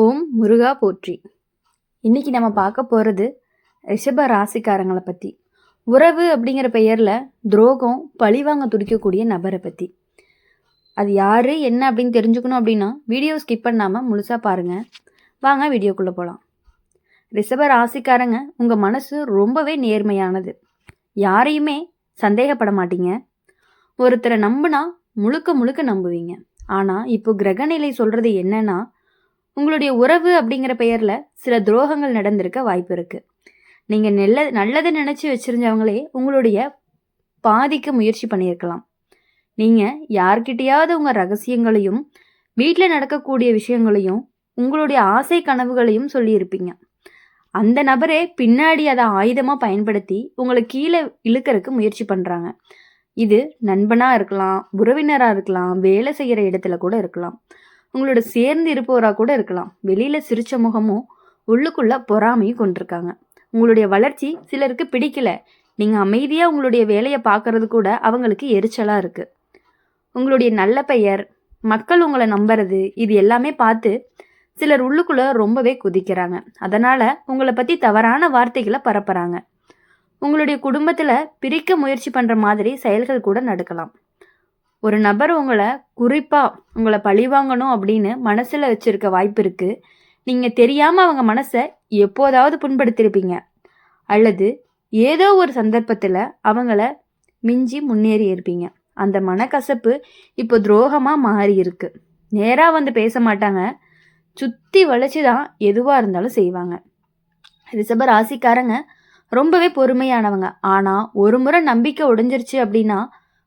ஓம் முருகா போற்றி. இன்னைக்கு நம்ம பார்க்க போகிறது ரிஷப ராசிக்காரங்களை பற்றி. உறவு அப்படிங்கிற பெயரில் துரோகம் பழிவாங்க துடிக்கக்கூடிய நபரை பற்றி. அது யார் என்ன அப்படின்னு தெரிஞ்சுக்கணும் அப்படின்னா வீடியோ ஸ்கிப் பண்ணாமல் முழுசாக பாருங்கள். வாங்க வீடியோக்குள்ளே போகலாம். ரிஷப ராசிக்காரங்க, உங்கள் மனசு ரொம்பவே நேர்மையானது. யாரையுமே சந்தேகப்பட மாட்டீங்க. ஒருத்தரை நம்பினா முழுக்க முழுக்க நம்புவீங்க. ஆனால் இப்போ கிரகநிலை சொல்கிறது என்னன்னா, உங்களுடைய உறவு அப்படிங்கிற பெயரில் சில துரோகங்கள் நடந்திருக்க வாய்ப்பு இருக்குது. நீங்கள் நல்லதை நினச்சி வச்சுருந்தவங்களே உங்களுடைய பாதிக்க முயற்சி பண்ணியிருக்கலாம். நீங்கள் யார்கிட்டையாவது உங்கள் ரகசியங்களையும் வீட்டில் நடக்கக்கூடிய விஷயங்களையும் உங்களுடைய ஆசை கனவுகளையும் சொல்லியிருப்பீங்க. அந்த நபரே பின்னாடி அதை ஆயுதமாக பயன்படுத்தி உங்களை கீழே இழுக்கிறதுக்கு முயற்சி பண்ணுறாங்க. இது நண்பனாக இருக்கலாம், உறவினராக இருக்கலாம், வேலை செய்கிற இடத்துல கூட இருக்கலாம், உங்களோட சேர்ந்து இருப்பவராக கூட இருக்கலாம். வெளியில் சிரிச்ச முகமும் உள்ளுக்குள்ள பொறாமையும் கொண்டிருக்காங்க. உங்களுடைய வளர்ச்சி சிலருக்கு பிடிக்கல. நீங்கள் அமைதியாக உங்களுடைய வேலையை பார்க்கறது கூட அவங்களுக்கு எரிச்சலாக இருக்குது. உங்களுடைய நல்ல பெயர், மக்கள் உங்களை நம்புறது, இது எல்லாமே பார்த்து சிலர் உள்ளுக்குள்ளே ரொம்பவே குதிக்கிறாங்க. அதனால் உங்களை பற்றி தவறான வார்த்தைகளை பரப்புகிறாங்க. உங்களுடைய குடும்பத்தில் பிரிக்க முயற்சி பண்ணுற மாதிரி செயல்கள் கூட நடக்கலாம். ஒரு நபர் உங்களை பழிவாங்கணும் அப்படின்னு மனசில் வச்சுருக்க வாய்ப்பு இருக்குது. நீங்கள் தெரியாமல் அவங்க மனசை எப்போதாவது புண்படுத்தியிருப்பீங்க. அல்லது ஏதோ ஒரு சந்தர்ப்பத்தில் அவங்கள மிஞ்சி முன்னேறி இருப்பீங்க. அந்த மனக்கசப்பு இப்போ துரோகமாக மாறி இருக்கு. நேராக வந்து பேச மாட்டாங்க, சுற்றி வளைச்சி தான் எதுவாக இருந்தாலும் செய்வாங்க. ரிஷப ராசிக்காரங்க ரொம்பவே பொறுமையானவங்க. ஆனால் ஒரு முறை நம்பிக்கை உடைஞ்சிருச்சு அப்படின்னா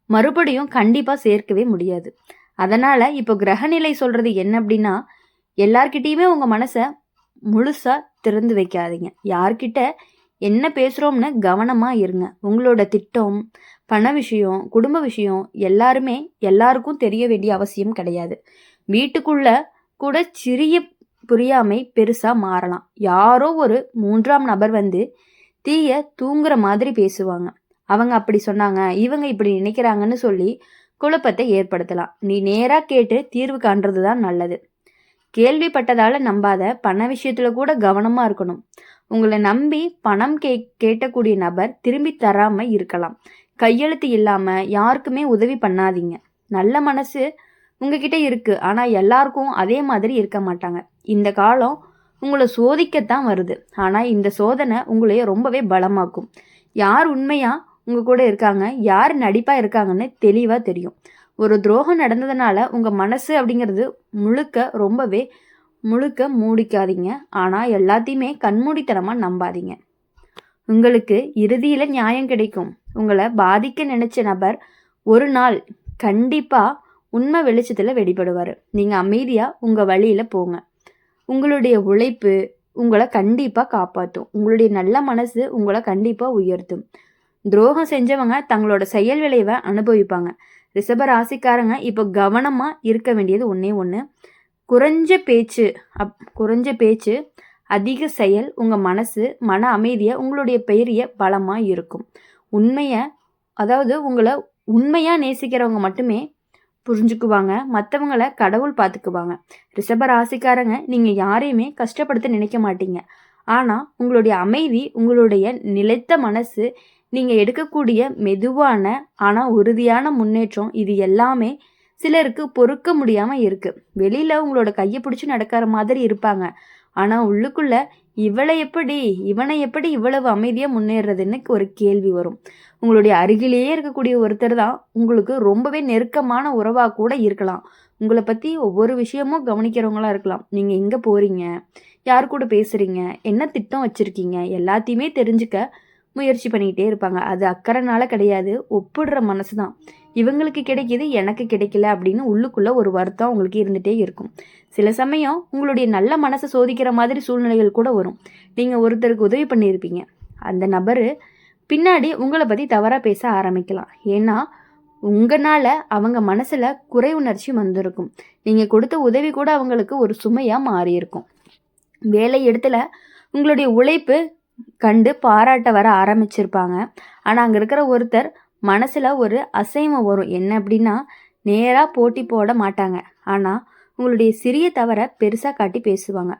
மறுபடியும் கண்டிப்பாக சேர்க்கவே முடியாது. அதனால் இப்போ கிரகநிலை சொல்கிறது என்ன அப்படின்னா, எல்லார்கிட்டேயுமே உங்கள் மனசை முழுசாக திறந்து வைக்காதீங்க. யார்கிட்ட என்ன பேசுகிறோம்னு கவனமாக இருங்க. உங்களோட திட்டம், பண விஷயம், குடும்ப விஷயம் எல்லாருக்கும் தெரிய வேண்டிய அவசியம் கிடையாது. வீட்டுக்குள்ளே கூட சிறிய புரியாமை பெருசாக மாறலாம். யாரோ ஒரு மூன்றாம் நபர் வந்து தீய தூங்குற மாதிரி பேசுவாங்க. அவங்க அப்படி சொன்னாங்க, இவங்க இப்படி நினைக்கிறாங்கன்னு சொல்லி குழப்பத்தை ஏற்படுத்தலாம். நீ நேராக கேட்டு தீர்வு காண்றது தான் நல்லது. கேள்விப்பட்டதால் நம்பாத. பண விஷயத்தில் கூட கவனமாக இருக்கணும். உங்களை நம்பி பணம் கேட்டக்கூடிய நபர் திரும்பி தராமல் இருக்கலாம். கையெழுத்து இல்லாமல் யாருக்குமே உதவி பண்ணாதீங்க. நல்ல மனசு உங்ககிட்ட இருக்குது, ஆனால் எல்லாருக்கும் அதே மாதிரி இருக்க மாட்டாங்க. இந்த காலம் உங்களை சோதிக்கத்தான் வருது. ஆனால் இந்த சோதனை உங்களைய ரொம்பவே பலமாக்கும். யார் உண்மையாக உங்கள் கூட இருக்காங்க, யார் நடிப்பாக இருக்காங்கன்னு தெளிவாக தெரியும். ஒரு துரோகம் நடந்ததுனால உங்கள் மனசு அப்படிங்கிறது முழுக்க மூடிக்காதீங்க. ஆனால் எல்லாத்தையுமே கண்மூடித்தனமாக நம்பாதீங்க. உங்களுக்கு இறுதியில் நியாயம் கிடைக்கும். உங்களை பாதிக்க நினச்ச நபர் ஒரு நாள் கண்டிப்பாக உண்மை வெளிச்சத்தில் வெளிப்படுவார். நீங்கள் அமைதியாக உங்கள் வழியில் போங்க. உங்களுடைய உழைப்பு உங்களை கண்டிப்பாக காப்பாற்றும். உங்களுடைய நல்ல மனசு உங்களை கண்டிப்பாக உயர்த்தும். துரோகம் செஞ்சவங்க தங்களோட செயல் விளைவை அனுபவிப்பாங்க. ரிஷப ராசிக்காரங்க இப்போ கவனமாக இருக்க வேண்டியது ஒன்று. குறைஞ்ச பேச்சு அதிக செயல். உங்கள் மன அமைதியை உங்களுடைய பெரிய பலமாக இருக்கும். உங்களை உண்மையாக நேசிக்கிறவங்க மட்டுமே புரிஞ்சுக்குவாங்க. மற்றவங்களை கடவுள் பார்த்துக்குவாங்க. ரிஷப ராசிக்காரங்க, நீங்கள் யாரையுமே கஷ்டப்படுத்த நினைக்க மாட்டீங்க. ஆனால் உங்களுடைய அமைதி, உங்களுடைய நிலைத்த மனசு, நீங்கள் எடுக்கக்கூடிய மெதுவான ஆனால் உறுதியான முன்னேற்றம், இது எல்லாமே சிலருக்கு பொறுக்க முடியாமல் இருக்குது. வெளியில் உங்களோட கையை பிடிச்சி நடக்கிற மாதிரி இருப்பாங்க. ஆனால் உள்ளுக்குள்ள இவனை எப்படி இவ்வளவு அமைதியாக முன்னேறதுன்னு ஒரு கேள்வி வரும். உங்களுடைய அருகிலேயே இருக்கக்கூடிய ஒருத்தர் தான் உங்களுக்கு ரொம்பவே நெருக்கமான உறவாக கூட இருக்கலாம். உங்களை பற்றி ஒவ்வொரு விஷயமும் கவனிக்கிறவங்களா இருக்கலாம். நீங்கள் எங்கே போகிறீங்க, யார் கூட பேசுகிறீங்க, என்ன திட்டம் வச்சுருக்கீங்க, எல்லாத்தையுமே தெரிஞ்சுக்க முயற்சி பண்ணிக்கிட்டே இருப்பாங்க. அது அக்கறைனால கிடையாது, ஒப்பிடுற மனசு தான். இவங்களுக்கு கிடைக்கிது, எனக்கு கிடைக்கல அப்படின்னு உள்ளுக்குள்ளே ஒரு வருத்தம் உங்களுக்கு இருந்துகிட்டே இருக்கும். சில சமயம் உங்களுடைய நல்ல மனசை சோதிக்கிற மாதிரி சூழ்நிலைகள் கூட வரும். நீங்கள் ஒருத்தருக்கு உதவி பண்ணியிருப்பீங்க. அந்த நபர் பின்னாடி உங்களை பற்றி தவறாக பேச ஆரம்பிக்கலாம். ஏன்னா உங்களால் அவங்க மனசில் குறை உணர்ச்சி வந்திருக்கும். நீங்கள் கொடுத்த உதவி கூட அவங்களுக்கு ஒரு சுமையாக மாறியிருக்கும். வேலை இடத்துல உங்களுடைய உழைப்பு கண்டு பாராட்ட வர ஆரம்பிச்சிருப்பாங்க. ஆனால் அங்கே இருக்கிற ஒருத்தர் மனசில் ஒரு அசைவம் வரும். என்ன அப்படின்னா, நேராக போட்டி போட மாட்டாங்க, ஆனால் உங்களுடைய சிறிய தவறை பெருசாக காட்டி பேசுவாங்க.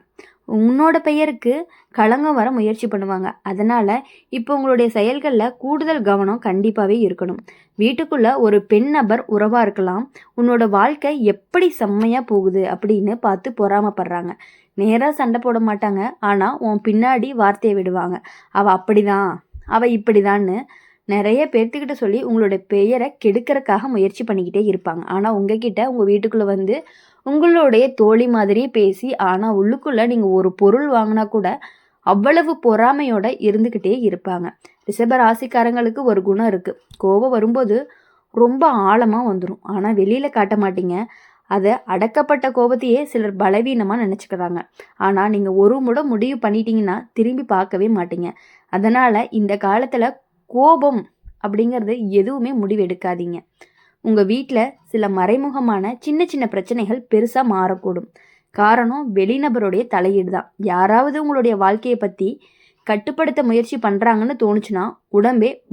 உன்னோட பெயருக்கு களங்கம் வர முயற்சி பண்ணுவாங்க. அதனால் இப்போ உங்களுடைய செயல்களில் கூடுதல் கவனம் கண்டிப்பாகவே இருக்கணும். வீட்டுக்குள்ள ஒரு பெண் நபர் உறவாக இருக்கலாம். உன்னோட வாழ்க்கை எப்படி செம்மையாக போகுது அப்படின்னு பார்த்து பொறாமப்படுறாங்க. நேராக சண்டை போட மாட்டாங்க, ஆனால் உன் பின்னாடி வார்த்தையை விடுவாங்க. அவள் அப்படிதான், அவள் இப்படிதான்னு நிறைய பேர்த்துக்கிட்ட சொல்லி உங்களோட பெயரை கெடுக்கிறதுக்காக முயற்சி பண்ணிக்கிட்டே இருப்பாங்க. ஆனால் உங்ககிட்ட உங்கள் வீட்டுக்குள்ளே வந்து உங்களுடைய தோழி மாதிரியே பேசி, ஆனால் உள்ளுக்குள்ளே நீங்கள் ஒரு பொருள் வாங்கினா கூட அவ்வளவு பொறாமையோட இருந்துக்கிட்டே இருப்பாங்க. ரிஷப ராசிக்காரங்களுக்கு ஒரு குணம் இருக்குது. கோபம் வரும்போது ரொம்ப ஆழமாக வந்துடும், ஆனால் வெளியில் காட்ட மாட்டீங்க. அதை அடக்கப்பட்ட கோபத்தையே சிலர் பலவீனமாக நினச்சிக்கிறாங்க. ஆனால் நீங்கள் ஒரு முறை முடிவு பண்ணிட்டீங்கன்னா திரும்பி பார்க்கவே மாட்டீங்க. அதனால் இந்த காலத்தில் கோபம் அப்படிங்கிறது எதுவுமே முடிவு எடுக்காதீங்க. உங்கள் வீட்டில் சில மறைமுகமான சின்ன சின்ன பிரச்சனைகள் பெருசாக மாறக்கூடும். காரணம் வெளிநபருடைய தலையீடு தான். யாராவது உங்களுடைய வாழ்க்கையை பற்றி கட்டுப்படுத்த முயற்சி பண்ணுறாங்கன்னு தோணுச்சுன்னா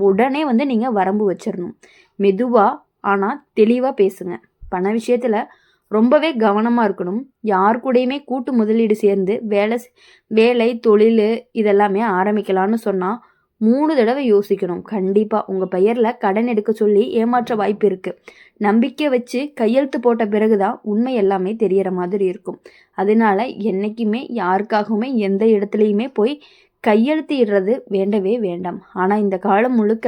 உடனே வந்து நீங்கள் வரம்பு வச்சிடணும். மெதுவாக ஆனால் தெளிவாக பேசுங்க. பண விஷயத்தில் ரொம்பவே கவனமாக இருக்கணும். யார் கூடயுமே கூட்டு முதலீடு சேர்ந்து வேலை தொழில் இதெல்லாமே ஆரம்பிக்கலான்னு சொன்னால் 3 தடவை யோசிக்கணும். கண்டிப்பாக உங்கள் பெயரில் கடன் எடுக்க சொல்லி ஏமாற்ற வாய்ப்பு இருக்குது. நம்பிக்கை வச்சு கையெழுத்து போட்ட பிறகு தான் உண்மை எல்லாமே தெரியற மாதிரி இருக்கும். அதனால என்றைக்குமே யாருக்காகவுமே எந்த இடத்துலையுமே போய் கையெழுத்து இடுறது வேண்டவே வேண்டாம். ஆனால் இந்த காலம் முழுக்க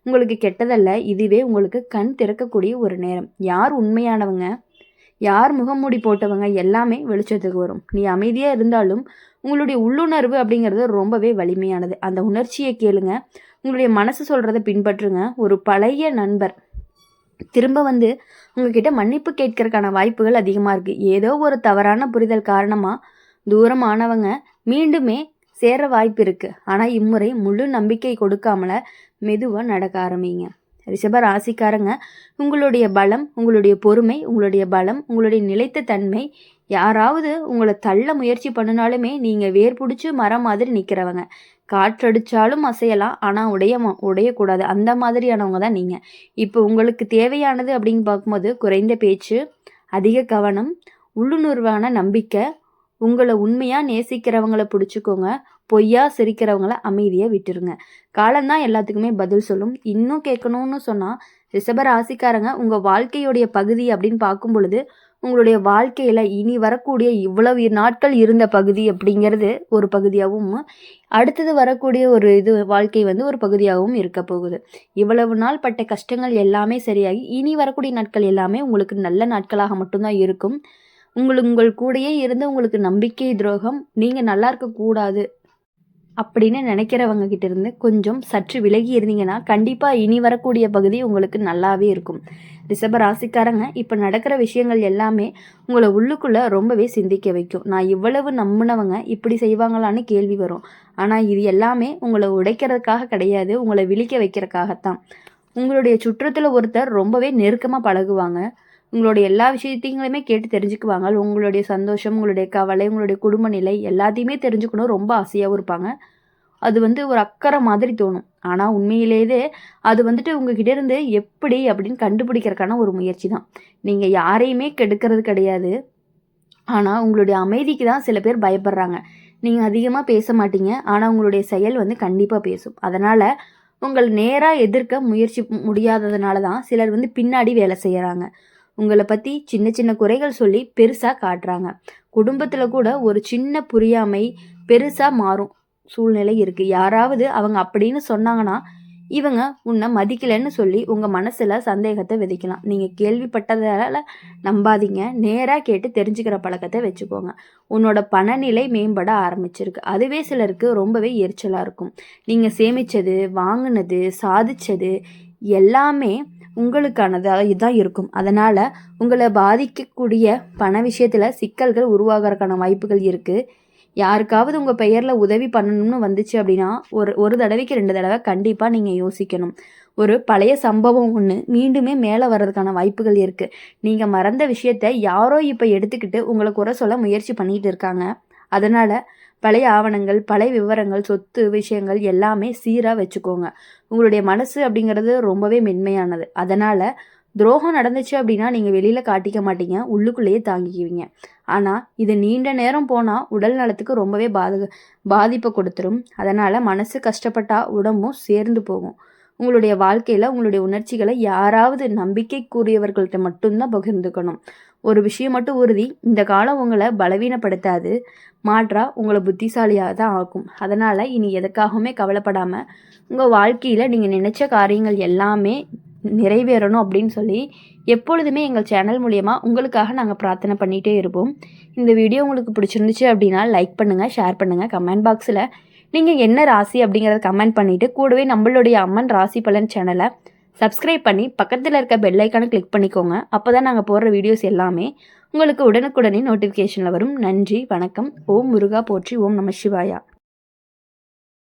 உங்களுக்கு கெட்டதல்ல, இதுவே உங்களுக்கு கண் திறக்கக்கூடிய ஒரு நேரம். யார் உண்மையானவங்க, யார் முகமூடி போட்டவங்க எல்லாமே வெளிச்சத்துக்கு வரும். நீ அமைதியாக இருந்தாலும் உங்களுடைய உள்ளுணர்வு அப்படிங்கிறது ரொம்பவே வலிமையானது. அந்த உணர்ச்சியை கேளுங்க, உங்களுடைய மனசு சொல்கிறத பின்பற்றுங்க. ஒரு பழைய நண்பர் திரும்ப வந்து உங்ககிட்ட மன்னிப்பு கேட்கறதுக்கான வாய்ப்புகள் அதிகமாக இருக்குது. ஏதோ ஒரு தவறான புரிதல் காரணமாக தூரமானவங்க மீண்டுமே சேர வாய்ப்பு இருக்குது. ஆனால் இம்முறை முழு நம்பிக்கை கொடுக்காமல மெதுவாக நடக்க ஆரம்பிங்க. ரிஷப ராசிக்காரங்க, உங்களுடைய பலம், உங்களுடைய பொறுமை, உங்களுடைய பலம், உங்களுடைய நிலைத்த தன்மை, யாராவது உங்களை தள்ள முயற்சி பண்ணினாலுமே நீங்கள் வேர் பிடிச்சி மரம் மாதிரி நிற்கிறவங்க. காற்றடிச்சாலும் அசையலாம், ஆனால் உடையக்கூடாது. அந்த மாதிரியானவங்க தான் நீங்கள். இப்போ உங்களுக்கு தேவையானது அப்படின்னு பார்க்கும்போது குறைந்த பேச்சு, அதிக கவனம், உள்ளுணர்வான நம்பிக்கை. உங்களை உண்மையாக நேசிக்கிறவங்கள பிடிச்சிக்கோங்க. பொய்யா சிரிக்கிறவங்கள அமைதியாக விட்டுருங்க. காலம்தான் எல்லாத்துக்குமே பதில் சொல்லும். இன்னும் கேட்கணும்னு சொன்னால் ரிஷப ராசிக்காரங்க, உங்கள் வாழ்க்கையுடைய பகுதி அப்படின்னு பார்க்கும் பொழுது உங்களுடைய வாழ்க்கையில் இனி வரக்கூடிய இவ்வளவு நாட்கள் இருந்த பகுதி அப்படிங்கிறது ஒரு பகுதியாகவும், அடுத்தது வரக்கூடிய ஒரு வாழ்க்கை வந்து ஒரு பகுதியாகவும் இருக்க போகுது. இவ்வளவு நாள் பட்ட கஷ்டங்கள் எல்லாமே சரியாகி இனி வரக்கூடிய நாட்கள் எல்லாமே உங்களுக்கு நல்ல நாட்களாக மட்டும்தான் இருக்கும். உங்கள் கூடயே இருந்து உங்களுக்கு நம்பிக்கை துரோகம், நீங்கள் நல்லா இருக்கக்கூடாது அப்படின்னு நினைக்கிறவங்க கிட்ட இருந்து கொஞ்சம் சற்று விலகி இருந்தீங்கன்னா கண்டிப்பாக இனி வரக்கூடிய பகுதி உங்களுக்கு நல்லாவே இருக்கும். ரிஷப ராசிக்காரங்க, இப்போ நடக்கிற விஷயங்கள் எல்லாமே உங்களை உள்ளுக்குள்ளே ரொம்பவே சிந்திக்க வைக்கும். நான் இவ்வளவு நம்பினவங்க இப்படி செய்வாங்களான்னு கேள்வி வரும். ஆனால் இது எல்லாமே உங்களை உடைக்கிறதுக்காக கிடையாது, உங்களை விழிக்க வைக்கிறதுக்காகத்தான். உங்களுடைய சுற்றத்தில் ஒருத்தர் ரொம்பவே நெருக்கமாக பழகுவாங்க. உங்களுடைய எல்லா விஷயத்தையுமே கேட்டு தெரிஞ்சுக்குவாங்க. உங்களுடைய சந்தோஷம், உங்களுடைய கவலை, உங்களுடைய குடும்ப நிலை எல்லாத்தையுமே தெரிஞ்சுக்கணும் ரொம்ப ஆசையாகவும் இருப்பாங்க. அது வந்து ஒரு அக்கறை மாதிரி தோணும். ஆனால் உண்மையிலேயே அது வந்துட்டு உங்ககிட்ட இருந்து எப்படி அப்படின்னு கண்டுபிடிக்கிறதுக்கான ஒரு முயற்சி தான். நீங்கள் யாரையுமே கெடுக்கிறது கிடையாது. ஆனால் உங்களுடைய அமைதிக்கு தான் சில பேர் பயப்படுறாங்க. நீங்கள் அதிகமாக பேச மாட்டீங்க, ஆனால் உங்களுடைய செயல் வந்து கண்டிப்பாக பேசும். அதனால் உங்கள் நேராக எதிர்க்க முயற்சி முடியாததுனால தான் சிலர் வந்து பின்னாடி வேலை செய்கிறாங்க. உங்களை பற்றி சின்ன சின்ன குறைகள் சொல்லி பெருசாக காட்டுறாங்க. குடும்பத்தில் கூட ஒரு சின்ன புரியாமை பெருசாக மாறும் சூழ்நிலை இருக்குது. யாராவது அவங்க அப்படின்னு சொன்னாங்கன்னா இவங்க உன்னை மதிக்கலைன்னு சொல்லி உங்கள் மனசில் சந்தேகத்தை விதைக்கலாம். நீங்கள் கேள்விப்பட்டதால் நம்பாதீங்க, நேராக கேட்டு தெரிஞ்சுக்கிற பழக்கத்தை வச்சுக்கோங்க. உன்னோட பணநிலை மேம்பட ஆரம்பிச்சிருக்கு. அதுவே சிலருக்கு ரொம்பவே எரிச்சலாக இருக்கும். நீங்கள் சேமித்தது, வாங்கினது, சாதித்தது எல்லாமே உங்களுக்கானதாக இதான் இருக்கும். அதனால் உங்களை பாதிக்கக்கூடிய பண விஷயத்தில் சிக்கல்கள் உருவாகிறதுக்கான வாய்ப்புகள் இருக்குது. யாருக்காவது உங்கள் பெயரில் உதவி பண்ணணும்னு வந்துச்சு அப்படின்னா ஒரு தடவைக்கு 2 தடவை கண்டிப்பாக நீங்கள் யோசிக்கணும். ஒரு பழைய சம்பவம் ஒன்று மீண்டுமே மேலே வர்றதுக்கான வாய்ப்புகள் இருக்குது. நீங்கள் மறந்த விஷயத்த யாரோ இப்போ எடுத்துக்கிட்டு உங்களை குறை சொல்ல முயற்சி பண்ணிகிட்டு இருக்காங்க. அதனால் பழைய ஆவணங்கள், பழைய விவரங்கள், சொத்து விஷயங்கள் எல்லாமே சீராக வச்சுக்கோங்க. உங்களுடைய மனசு அப்படிங்கிறது ரொம்பவே மென்மையானது. அதனால் துரோகம் நடந்துச்சு அப்படின்னா நீங்கள் வெளியில் காட்டிக்க மாட்டீங்க, உள்ளுக்குள்ளேயே தாங்கிக்குவீங்க. ஆனால் இது நீண்ட நேரம் போனால் உடல் நலத்துக்கு ரொம்பவே பாதிப்பை கொடுத்துரும். அதனால் மனசு கஷ்டப்பட்டா உடம்பும் சேர்ந்து போகும். உங்களுடைய வாழ்க்கையில் உங்களுடைய உணர்ச்சிகளை யாராவது நம்பிக்கைக்குரியவர்கள்ட்ட மட்டும்தான் பகிர்ந்துக்கணும். ஒரு விஷயம் மட்டும் உறுதி, இந்த காலம் உங்களை பலவீனப்படுத்தாது, மாற்றா உங்களை புத்திசாலியாக தான் ஆக்கும். அதனால் இனி எதுக்காகவுமே கவலைப்படாமல் உங்கள் வாழ்க்கையில் நீங்கள் நினச்ச காரியங்கள் எல்லாமே நிறைவேறணும் அப்படின்னு சொல்லி எப்பொழுதுமே எங்கள் சேனல் மூலயமா உங்களுக்காக நாங்கள் பிரார்த்தனை பண்ணிகிட்டே இருப்போம். இந்த வீடியோ உங்களுக்கு பிடிச்சிருந்துச்சு அப்படின்னா லைக் பண்ணுங்கள், ஷேர் பண்ணுங்கள். கமெண்ட் பாக்ஸில் நீங்கள் என்ன ராசி அப்படிங்கிறத கமெண்ட் பண்ணிவிட்டு கூடவே நம்மளுடைய அம்மன் ராசி பலன் சேனலை சப்ஸ்கிரைப் பண்ணி பக்கத்தில் இருக்க பெல் ஐக்கானை கிளிக் பண்ணிக்கோங்க. அப்போ தான் நாங்கள் போடுற வீடியோஸ் எல்லாமே உங்களுக்கு உடனுக்குடனே நோட்டிஃபிகேஷனில் வரும். நன்றி, வணக்கம். ஓம் முருகா போற்றி, ஓம் நம சிவாயா.